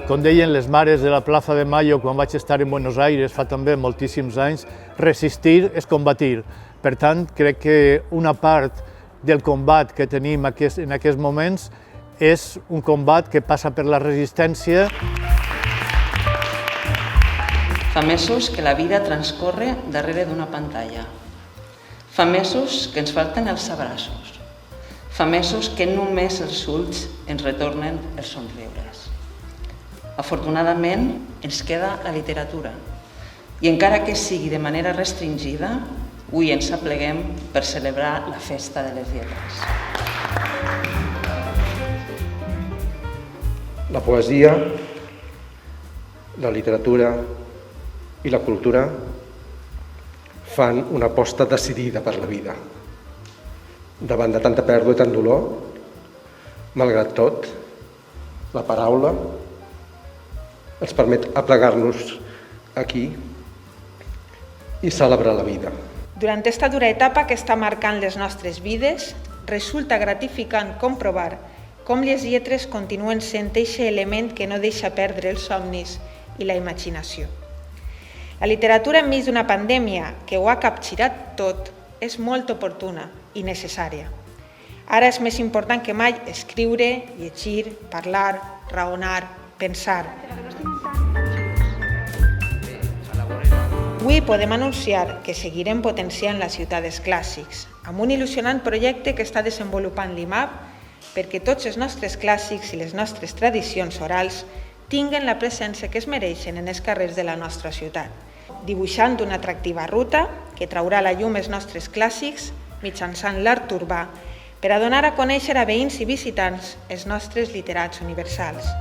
Com deien les mares de la Plaza de Mayo quan vaig estar en Buenos Aires fa també moltíssims anys, resistir és combatir. Per tant, crec que una part del combat que tenim en aquests moments és un combat que passa per la resistència. Fa mesos que la vida transcorre darrere d'una pantalla. Fa mesos que ens falten els abraços. Fa mesos que només els ulls ens retornen els somriures. Afortunadament, ens queda la literatura i encara que sigui de manera restringida, avui ens apleguem per celebrar la festa de les lletres. La poesia, la literatura i la cultura fan una aposta decidida per la vida. Davant de tanta pèrdua i tant dolor, malgrat tot, la paraula ens permet aplegar-nos aquí i celebrar la vida. Durant esta dura etapa que està marcant les nostres vides, resulta gratificant comprovar com les lletres continuen sent aquest element que no deixa perdre els somnis i la imaginació. La literatura enmig d'una pandèmia que ho ha capgirat tot és molt oportuna i necessària. Ara és més important que mai escriure, llegir, parlar, raonar, pensar. Avui podem anunciar que seguirem potenciant la ciutat dels clàssics, amb un il·lusionant projecte que està desenvolupant l'IMAP perquè tots els nostres clàssics i les nostres tradicions orals tinguen la presència que es mereixen en els carrers de la nostra ciutat, dibuixant una atractiva ruta que traurà a la llum els nostres clàssics mitjançant l'art urbà per a donar a conèixer a veïns i visitants els nostres literats universals.